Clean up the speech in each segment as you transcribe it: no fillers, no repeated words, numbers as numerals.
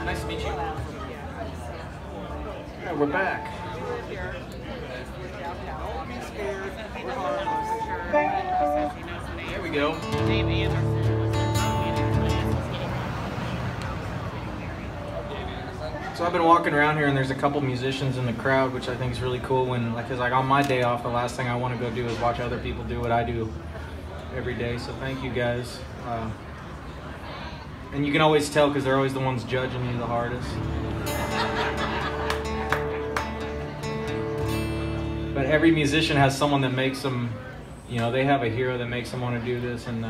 Nice to meet you. Yeah, we're back. There we go. So I've been walking around here and there's a couple musicians in the crowd, which I think is really cool when, because like on my day off, the last thing I want to go do is watch other people do what I do every day. So thank you guys. And you can always tell because they're always the ones judging you the hardest. But every musician has someone that makes them, you know, they have a hero that makes them want to do this. And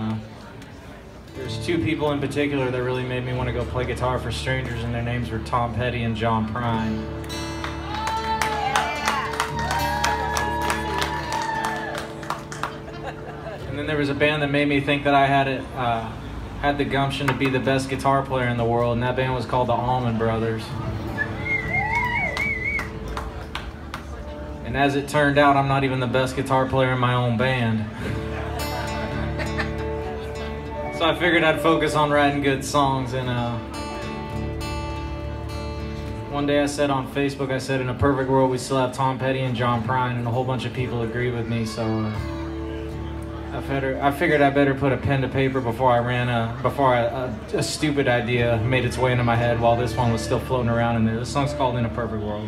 there's two people in particular that really made me want to go play guitar for strangers, and their names were Tom Petty and John Prine. And then there was a band that made me think that I had the gumption to be the best guitar player in the world, and that band was called the Allman Brothers. And as it turned out, I'm not even the best guitar player in my own band. So I figured I'd focus on writing good songs, and one day I said on Facebook, I said, in a perfect world we still have Tom Petty and John Prine, and a whole bunch of people agree with me, so I figured I better put a pen to paper before a stupid idea made its way into my head while this one was still floating around in there. This song's called In a Perfect World.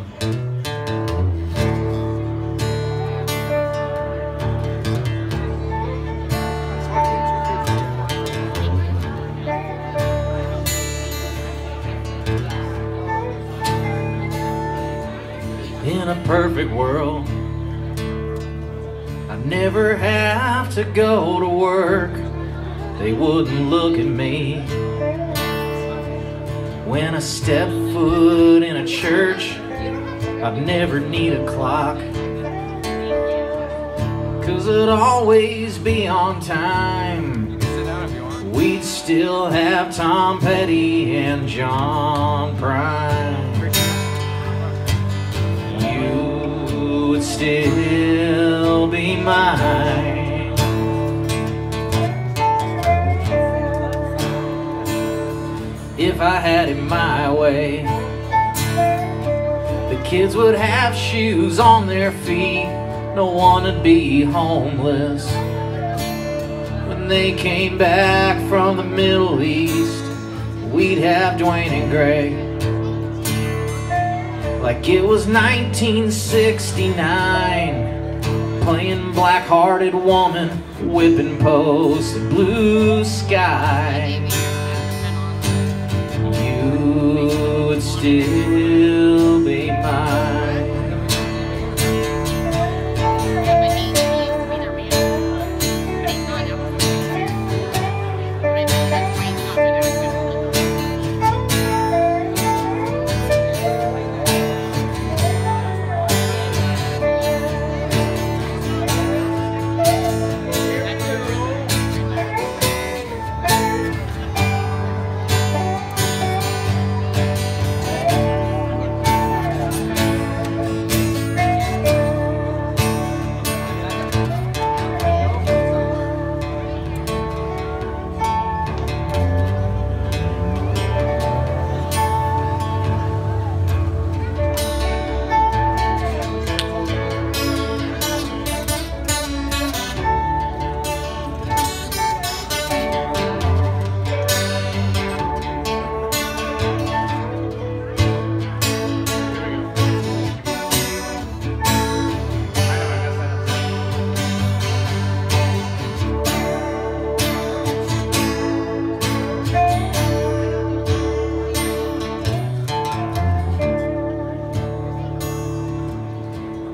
In a perfect world, I'd never have to go to work. They wouldn't look at me when I step foot in a church. I'd never need a clock, 'cause I'd always be on time. We'd still have Tom Petty and John Prine. Would still be mine. If I had it my way, the kids would have shoes on their feet. No one would be homeless when they came back from the Middle East. We'd have Dwayne and Greg like it was 1969, playing Black-Hearted Woman, whipping posts of blue sky. You would still be mine.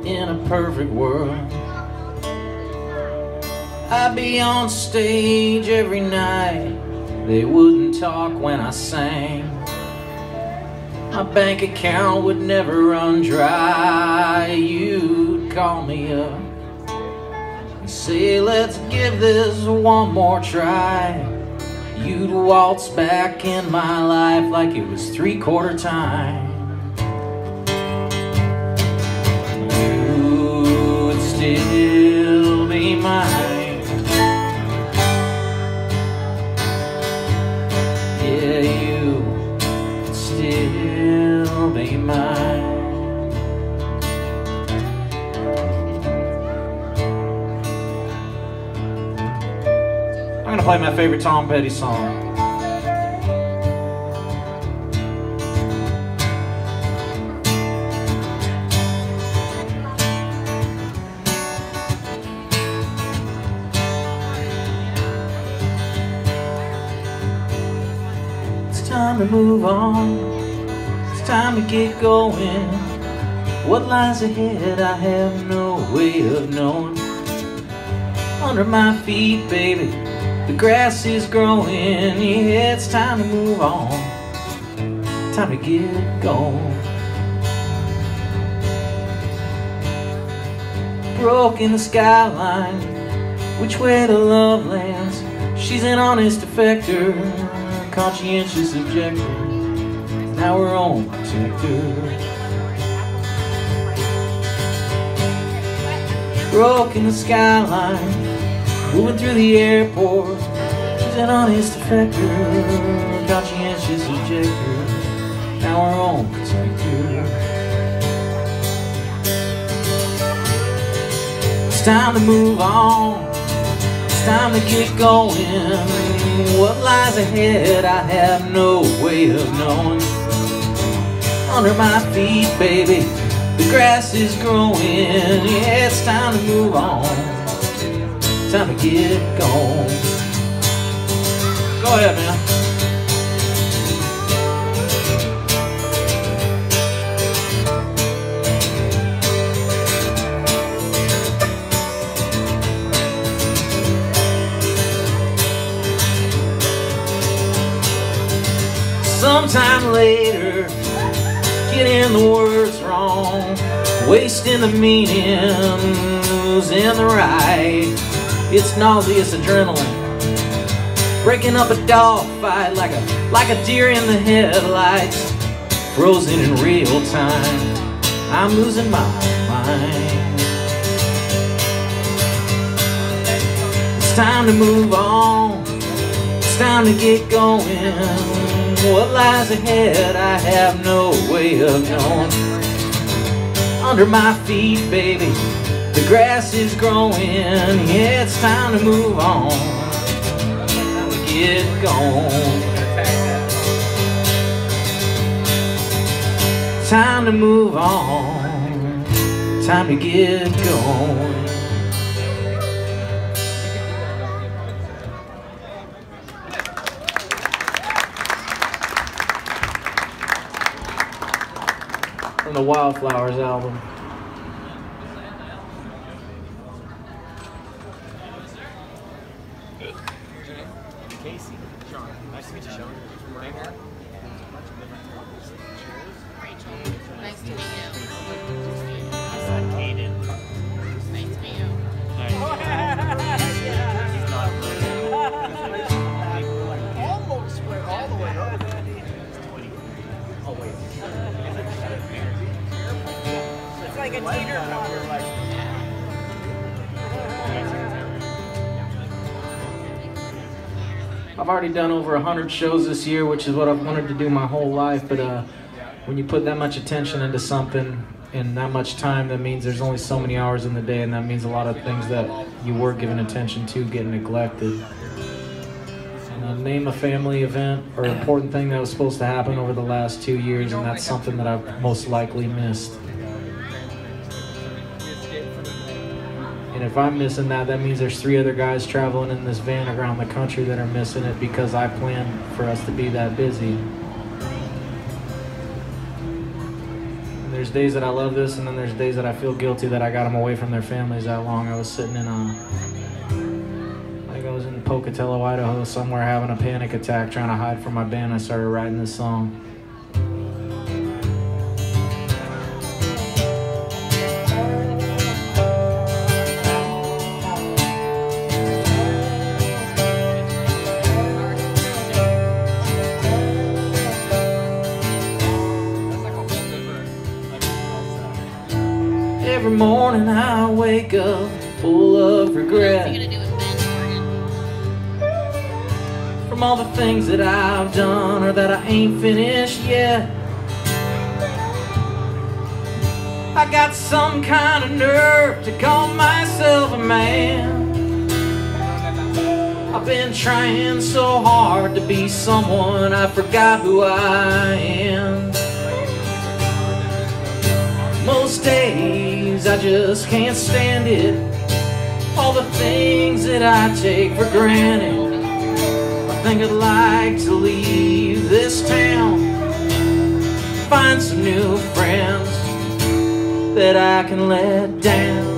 In a perfect world, I'd be on stage every night. They wouldn't talk when I sang. My bank account would never run dry. You'd call me up and say, let's give this one more try. You'd waltz back in my life like it was three-quarter time. Still be mine. Yeah, you still Play my favorite Tom Petty song. It's time to move on. It's time to get going. What lies ahead I have no way of knowing. Under my feet, baby, the grass is growing. Yeah, it's time to move on. Time to get going. Broke in the skyline, which way the love lands. She's an honest defector, conscientious objector, now her own protector. Broke in the skyline, moving through the airport. She's an honest defector, conscientious objector, now our own protector. It's time to move on. It's time to get going. What lies ahead I have no way of knowing. Under my feet, baby, the grass is growing. Yeah, it's time to move on. Time to get going. Go ahead, man. Sometime later, getting the words wrong, wasting the meaning, losing the right. It's nauseous adrenaline, breaking up a dog fight like a deer in the headlights. Frozen in real time, I'm losing my mind. It's time to move on. It's time to get going. What lies ahead I have no way of knowing. Under my feet, baby, the grass is growing. Yeah, it's time to move on. Time to get going. Time to move on. Time to get going. From the Wildflowers album. Casey. Sean. Nice to meet you, Sean. Rachel. Nice to meet you. Aiden. Nice to meet you. Almost went all the way up. Oh, wait. It's like a teeter. I've already done over 100 shows this year, which is what I've wanted to do my whole life, but when you put that much attention into something and that much time, that means there's only so many hours in the day, and that means a lot of things that you were giving attention to get neglected. Name a family event or important thing that was supposed to happen over the last 2 years, and that's something that I've most likely missed. And if I'm missing that, that means there's 3 other guys traveling in this van around the country that are missing it because I planned for us to be that busy. And there's days that I love this, and then there's days that I feel guilty that I got them away from their families that long. I was sitting in I was in Pocatello, Idaho, somewhere having a panic attack, trying to hide from my band. I started writing this song. Every morning I wake up full of regret from all the things that I've done or that I ain't finished yet. I got some kind of nerve to call myself a man. I've been trying so hard to be someone, I forgot who I am. Most days I just can't stand it, all the things that I take for granted. I think I'd like to leave this town, find some new friends that I can let down.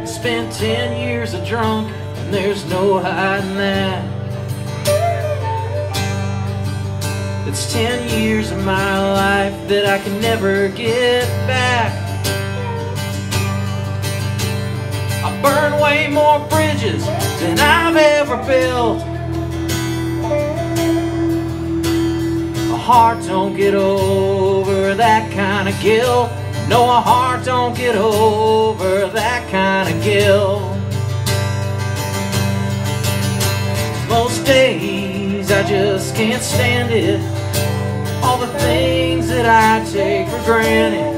Spent 10 years a drunk, and there's no hiding that. It's 10 years of my life that I can never get back. I burned way more bridges than I've ever built. A heart don't get over that kind of guilt. No, a heart don't get over that kind of guilt. Most days I just can't stand it, all the things that I take for granted.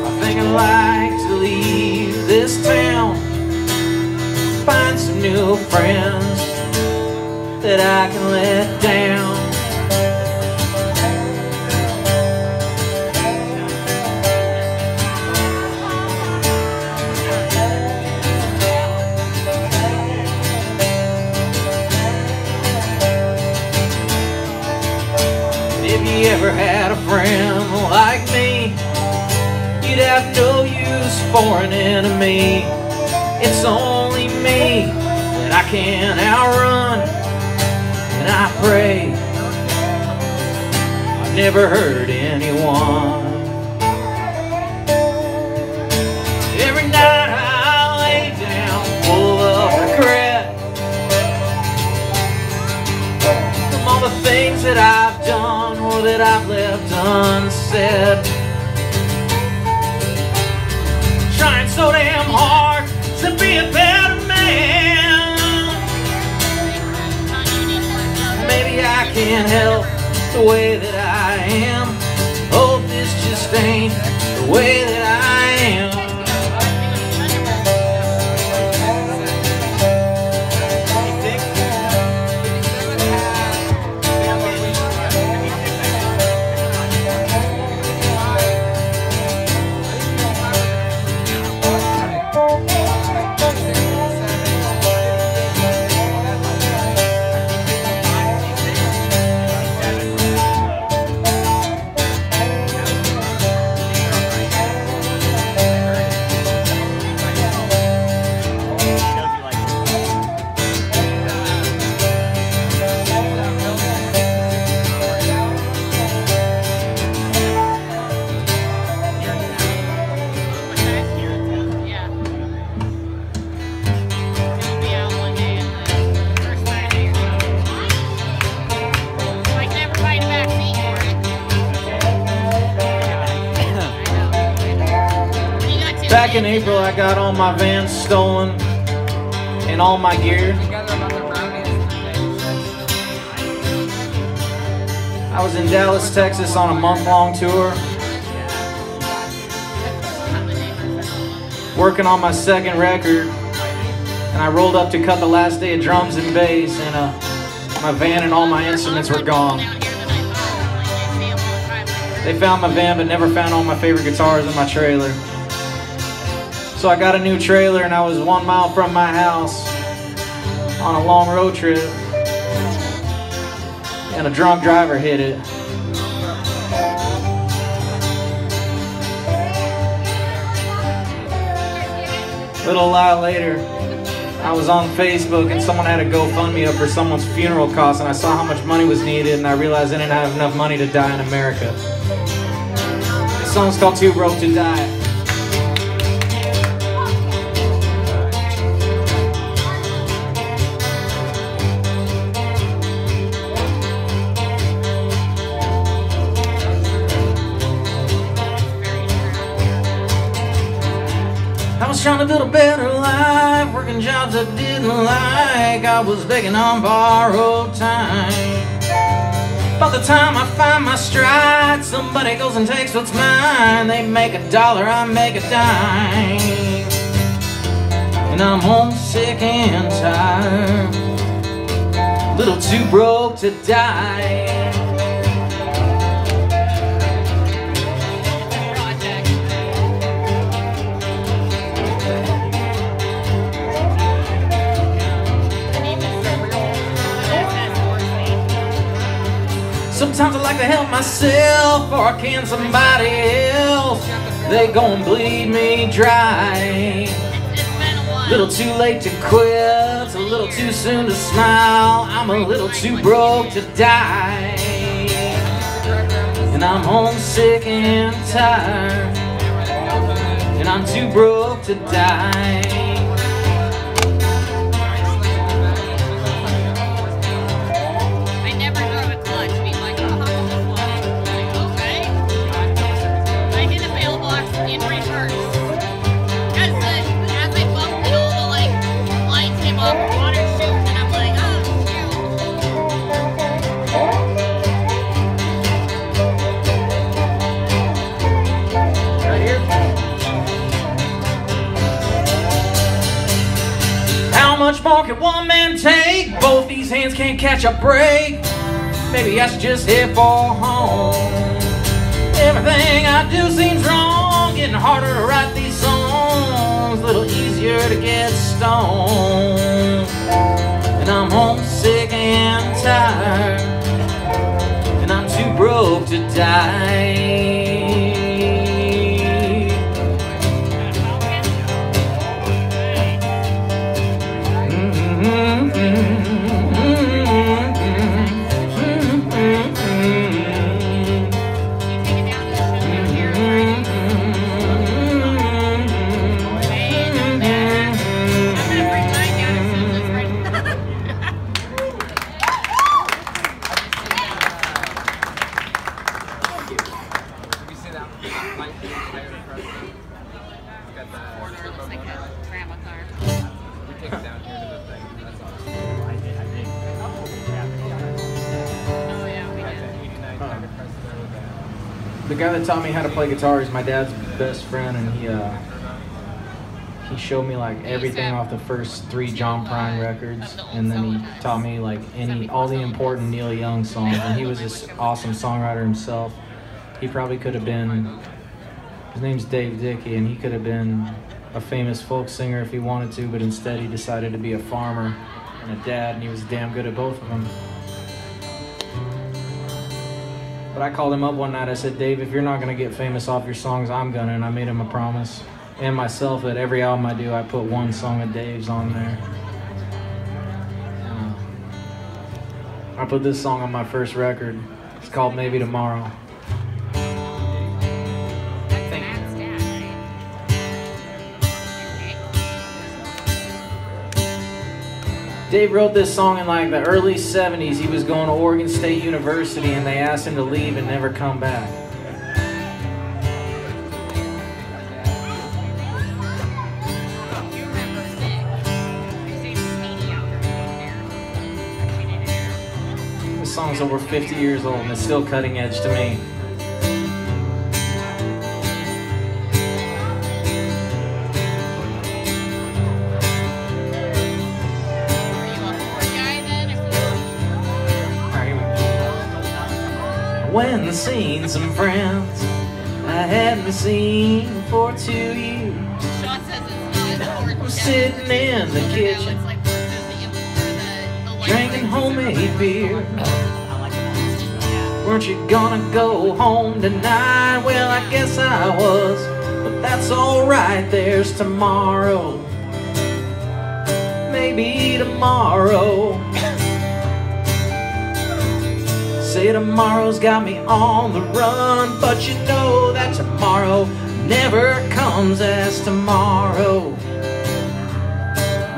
I think I'd like to leave this town, find some new friends that I can let down. If you ever had a friend like me, you'd have no use for an enemy. It's only me that I can outrun, and I pray I've never hurt anyone. Every night I lay down full of regret from all the things that I've done or that I've left unsaid. Trying so damn hard to be a better man. Maybe I can't help the way that I am. Hope this just ain't the way that I am. Back in April, I got all my vans stolen and all my gear. I was in Dallas, Texas on a month-long tour, working on my second record, and I rolled up to cut the last day of drums and bass, and my van and all my instruments were gone. They found my van but never found all my favorite guitars in my trailer. So I got a new trailer, and I was 1 mile from my house on a long road trip, and a drunk driver hit it. A little while later, I was on Facebook, and someone had a GoFundMe up for someone's funeral costs, and I saw how much money was needed, and I realized I didn't have enough money to die in America. This song's called Too Broke to Die. I was trying to build a better life, working jobs I didn't like. I was begging on borrowed time. By the time I find my stride, somebody goes and takes what's mine. They make $1, I make a dime. And I'm homesick and tired, little too broke to die. Sometimes I like to help myself, or I can somebody else. They go and bleed me dry. Little too late to quit, it's a little too soon to smile. I'm a little too broke to die. And I'm homesick and tired, and I'm too broke to die. How much more can one man take? Both these hands can't catch a break. Maybe I should just head for home. Everything I do seems wrong. Getting harder to write these songs, a little easier to get stoned. And I'm homesick and tired, and I'm too broke to die. The guy that taught me how to play guitar is my dad's best friend, and he showed me like everything off the first 3 John Prine records, and then he taught me like all the important Neil Young songs. And he was this awesome songwriter himself. He probably could have been, his name's Dave Dickey, and he could have been a famous folk singer if he wanted to, but instead he decided to be a farmer and a dad, and he was damn good at both of them. But I called him up one night. I said, Dave, if you're not going to get famous off your songs, I'm gonna. And I made him a promise, and myself, that every album I do, I put one song of Dave's on there. I put this song on my first record. It's called Maybe Tomorrow. Dave wrote this song in like the early 70s. He was going to Oregon State University, and they asked him to leave and never come back. This song's over 50 years old, and it's still cutting edge to me. When seeing some friends I hadn't seen for 2 years, I'm sitting in the kitchen drinking homemade beer. Weren't you gonna go home tonight? Well, I guess I was, but that's alright. There's tomorrow, maybe tomorrow. Say tomorrow's got me on the run, but you know that tomorrow never comes as tomorrow.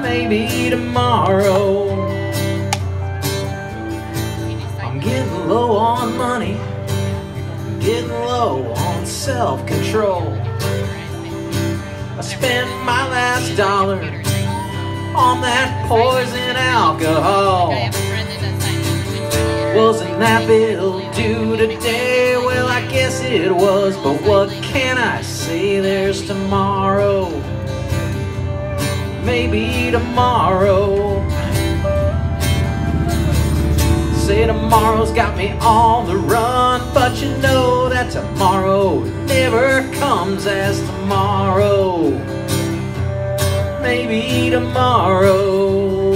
Maybe tomorrow. I'm getting low on money, getting low on self-control. I spent my last dollar on that poison alcohol. Wasn't that bill due today? Well, I guess it was, but what can I say? There's tomorrow, maybe tomorrow. Say tomorrow's got me on the run, but you know that tomorrow never comes as tomorrow. Maybe tomorrow.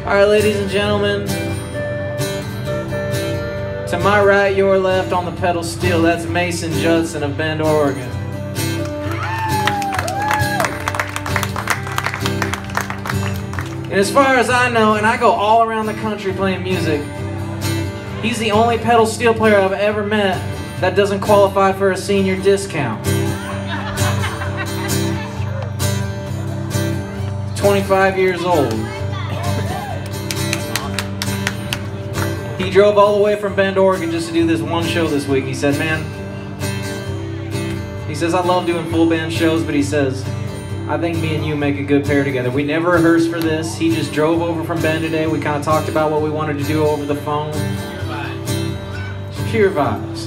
Alright, ladies and gentlemen, to my right, your left, on the pedal steel, that's Mason Judson of Bend, Oregon. And as far as I know, and I go all around the country playing music, he's the only pedal steel player I've ever met that doesn't qualify for a senior discount. 25 years old. He drove all the way from Bend, Oregon just to do this one show this week. He said, man, he says, I love doing full band shows, but he says, I think me and you make a good pair together. We never rehearsed for this. He just drove over from Bend today. We kind of talked about what we wanted to do over the phone. Pure vibes.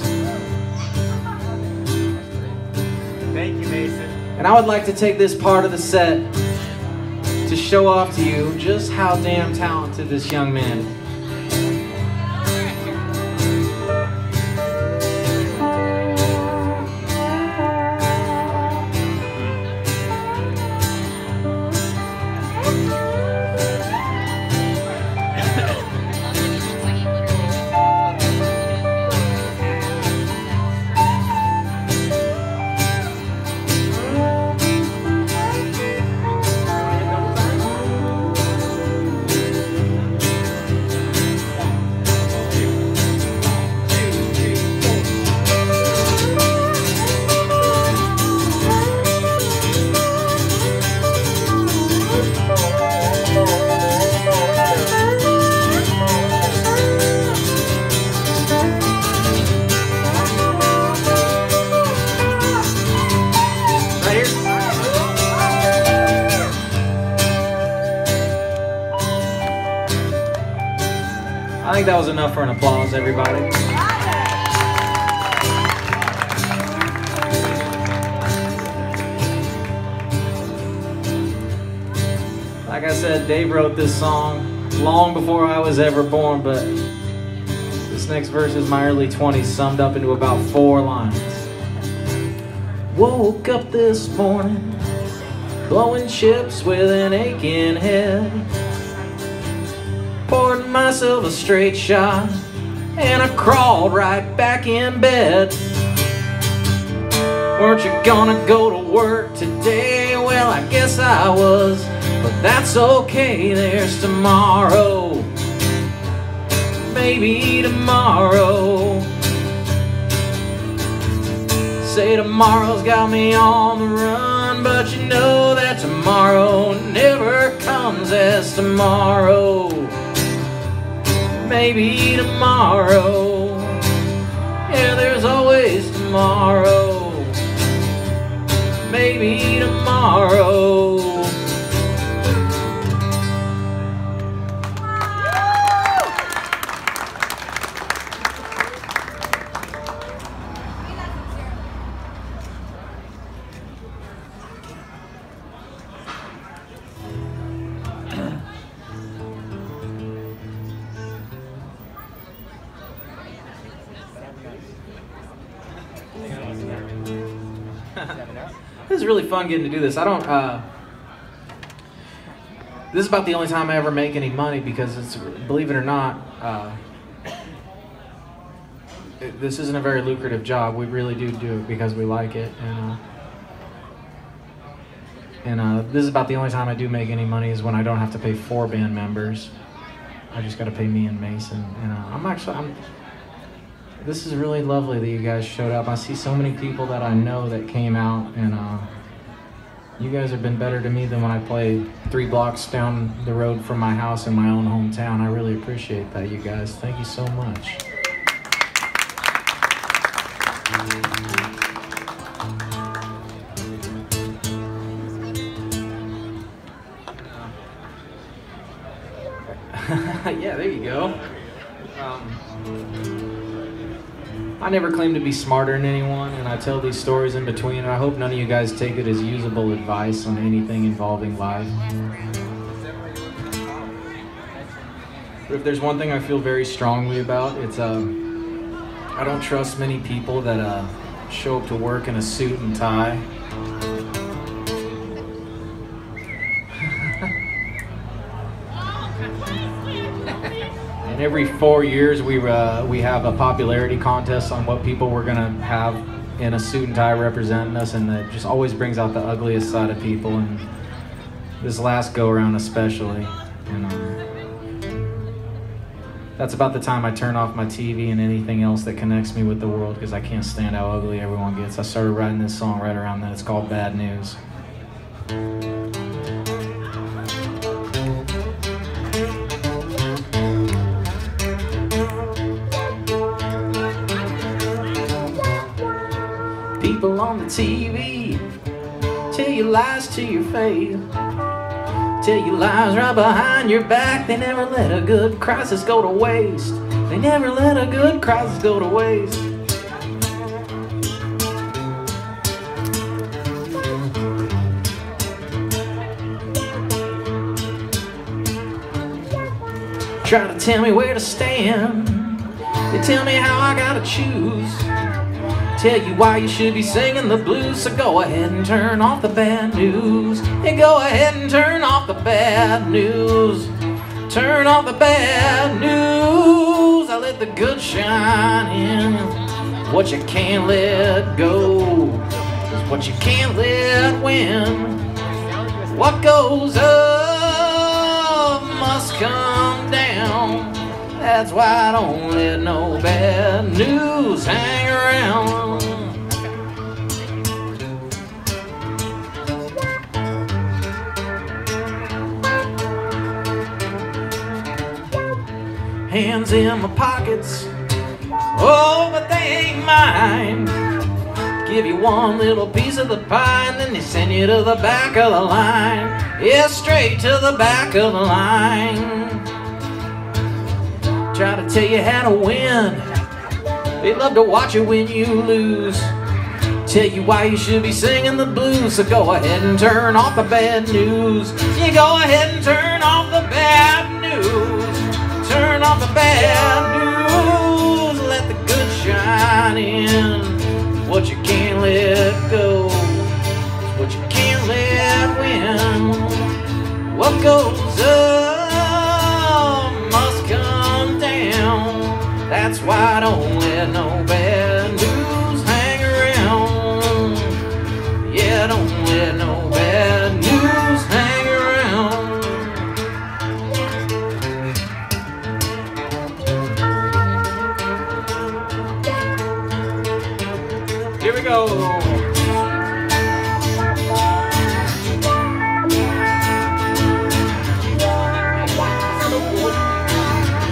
Thank you, Mason. And I would like to take this part of the set to show off to you just how damn talented this young man is. I think that was enough for an applause, everybody. Like I said, Dave wrote this song long before I was ever born, but this next verse is my early 20s summed up into about 4 lines. Woke up this morning, blowing chips with an aching head. Poured myself a straight shot, and I crawled right back in bed. Weren't you gonna go to work today? Well, I guess I was, but that's okay, there's tomorrow. Maybe tomorrow. Say tomorrow's got me on the run, but you know that tomorrow never comes as tomorrow. Maybe tomorrow. Yeah, there's always tomorrow. Maybe tomorrow. This is really fun getting to do this. I don't, this is about the only time I ever make any money because it's, believe it or not, this isn't a very lucrative job. We really do it because we like it. And this is about the only time I do make any money is when I don't have to pay 4 band members. I just got to pay me and Mason. And this is really lovely that you guys showed up. I see so many people that I know that came out, and you guys have been better to me than when I played 3 blocks down the road from my house in my own hometown. I really appreciate that, you guys. Thank you so much. Yeah, there you go. I never claim to be smarter than anyone, and I tell these stories in between, and I hope none of you guys take it as usable advice on anything involving life. But if there's one thing I feel very strongly about, it's I don't trust many people that show up to work in a suit and tie. And every 4 years we have a popularity contest on what people we're gonna have in a suit and tie representing us, and that just always brings out the ugliest side of people. And this last go around especially, and that's about the time I turn off my TV and anything else that connects me with the world, because I can't stand how ugly everyone gets. I started writing this song right around then. It's called Bad News. People on the TV tell you lies to your face, tell you lies right behind your back. They never let a good crisis go to waste. They never let a good crisis go to waste. Try to tell me where to stand. They tell me how I gotta choose. Tell you why you should be singing the blues. So go ahead and turn off the bad news. Hey, go ahead and turn off the bad news. Turn off the bad news. I let the good shine in. What you can't let go is what you can't let win. What goes up must come down. That's why I don't let no bad news hang around. Hands in my pockets, oh, but they ain't mine. Give you one little piece of the pie, and then they send you to the back of the line. Yeah, straight to the back of the line. Try to tell you how to win. They love to watch you when you lose. Tell you why you should be singing the blues. So go ahead and turn off the bad news. You go ahead and turn off the bad news. Turn off the bad news. Let the good shine in. What you can't let go is what you can't let win. What goes up must come down. That's why I don't let no bad news hang around. Yeah, don't let no bad news hang around. Here we go.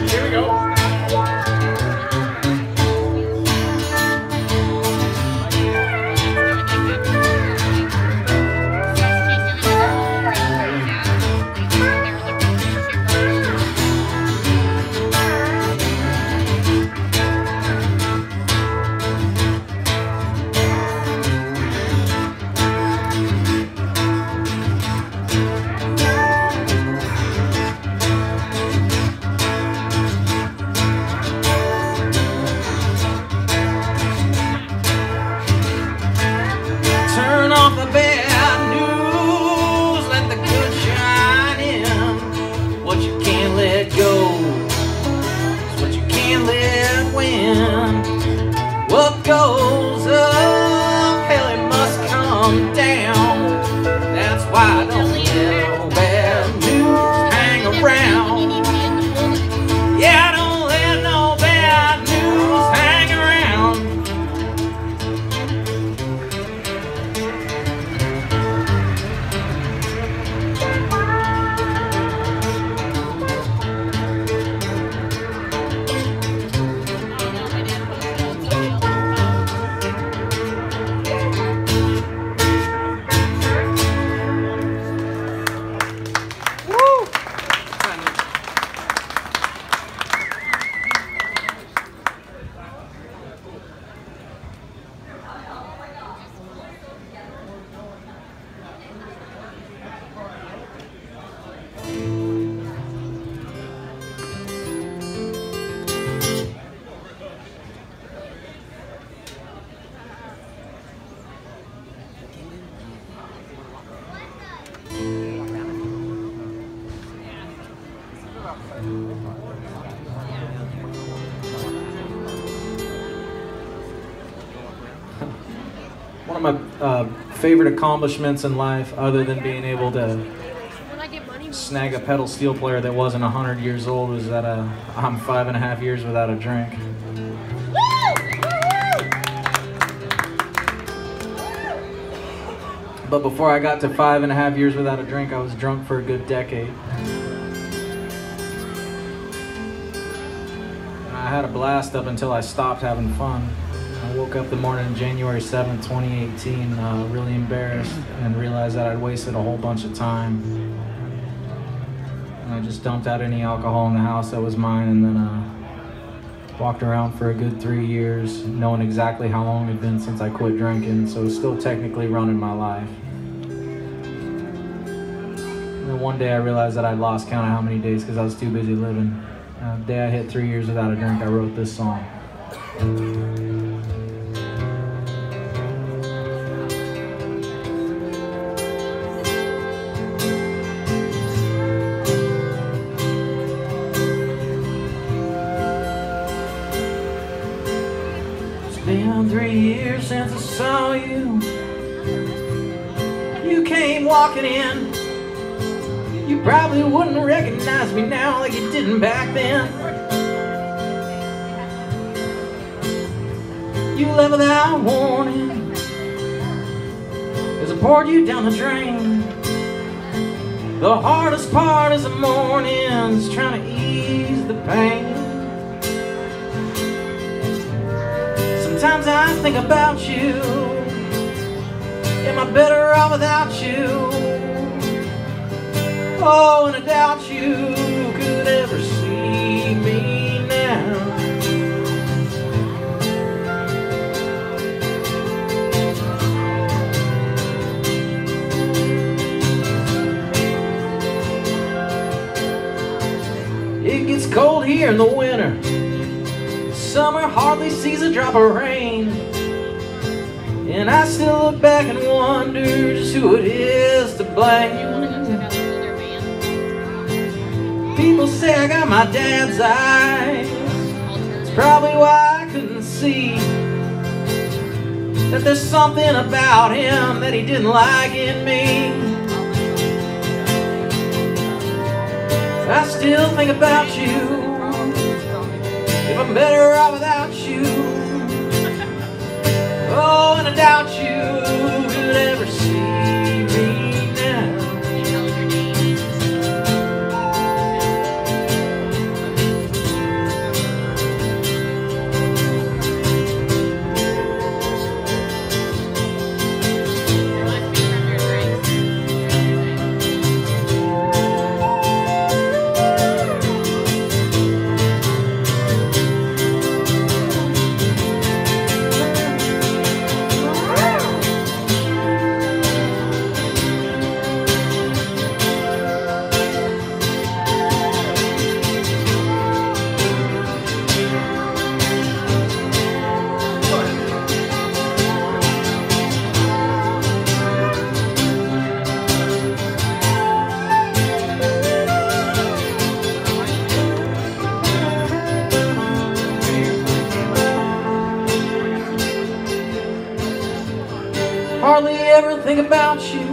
Here we go. One of my favorite accomplishments in life, other than being able to snag a pedal steel player that wasn't 100 years old, was that I'm 5.5 years without a drink. But before I got to 5.5 years without a drink, I was drunk for a good decade. I had a blast up until I stopped having fun. I woke up the morning January 7th, 2018, really embarrassed and realized that I'd wasted a whole bunch of time. And I just dumped out any alcohol in the house that was mine, and then walked around for a good 3 years, knowing exactly how long it had been since I quit drinking, so still technically running my life. And then one day I realized that I'd lost count of how many days because I was too busy living. The day I hit 3 years without a drink, I wrote this song. It's been 3 years since I saw you. You came walking in. You probably wouldn't recognize me now like you didn't back then. You left without warning as I poured you down the drain. The hardest part is the mornings, trying to ease the pain. Sometimes I think about you. Am I better off without you? Oh, and I doubt you could ever see me now. It gets cold here in the winter. Summer hardly sees a drop of rain. And I still look back and wonder just who it is to blame. People say I got my dad's eyes. It's probably why I couldn't see that there's something about him that he didn't like in me. I still think about you. If I'm better off without you. Oh, and I doubt you could ever see me now. Hardly ever think about you,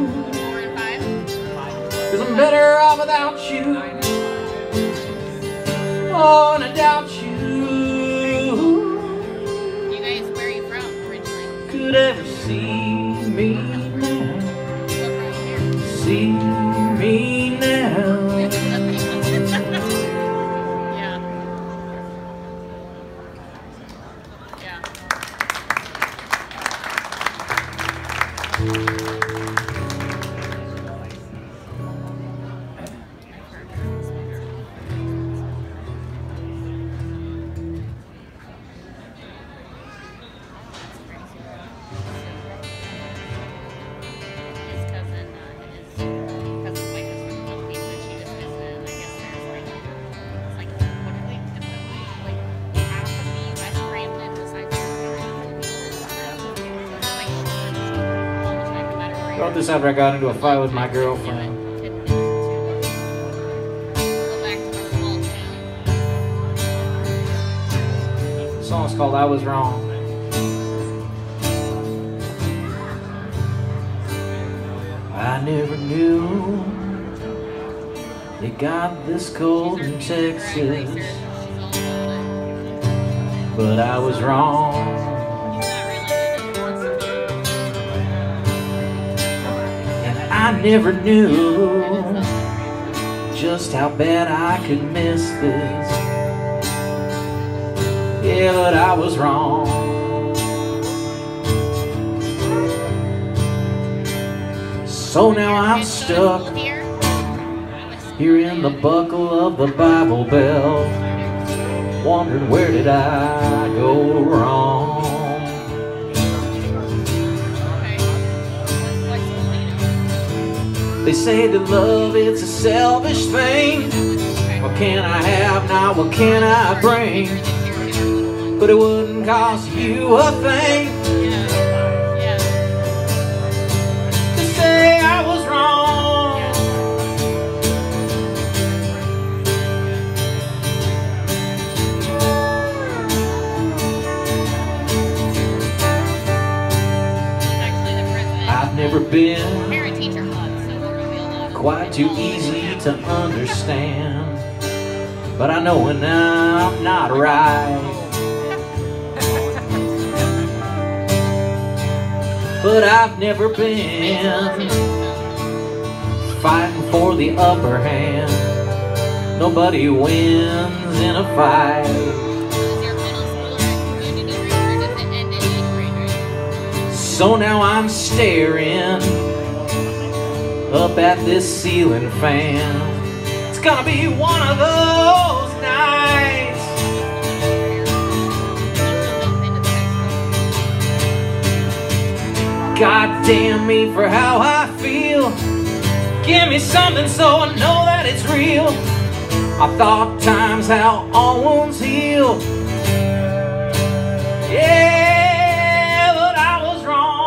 'cause I'm better off without you. Oh, and I doubt you. You guys, where are you from originally? Could ever see me now. See me now. Yeah. Yeah. Wrote this after I got into a fight with my girlfriend. Go back to the small town. song's called I Was Wrong. I never knew it got this cold in Texas, but I was wrong. And I never knew just how bad I could miss this. Yeah, but I was wrong. So now I'm stuck here in the buckle of the Bible Belt, wondering where did I go wrong. They say that love, it's a selfish thing. What can I have now, what can I bring? But it wouldn't cost you a thing to say I was wrong. I've never been quite too easy to understand, but I know when I'm not right. But I've never been fighting for the upper hand. Nobody wins in a fight. So now I'm staring up at this ceiling fan. It's gonna be one of those nights. God damn me for how I feel. Give me something so I know that it's real. I thought times how all wounds heal. Yeah, but I was wrong.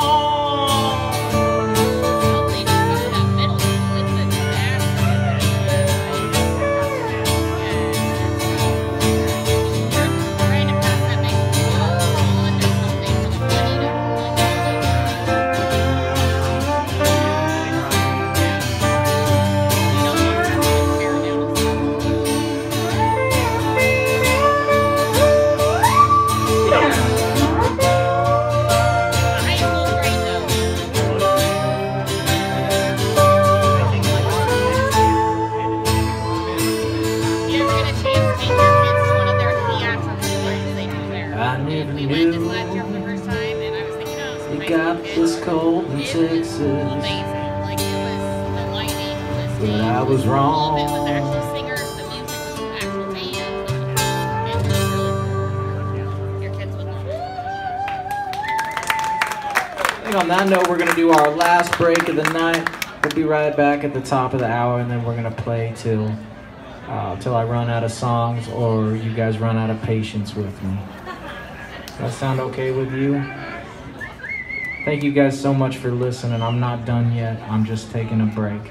It got this cold in Texas, but I was wrong. I think on that note, we're going to do our last break of the night. We'll be right back at the top of the hour, and then we're going to play till I run out of songs or you guys run out of patience with me. Does that sound okay with you? Thank you guys so much for listening. I'm not done yet. I'm just taking a break.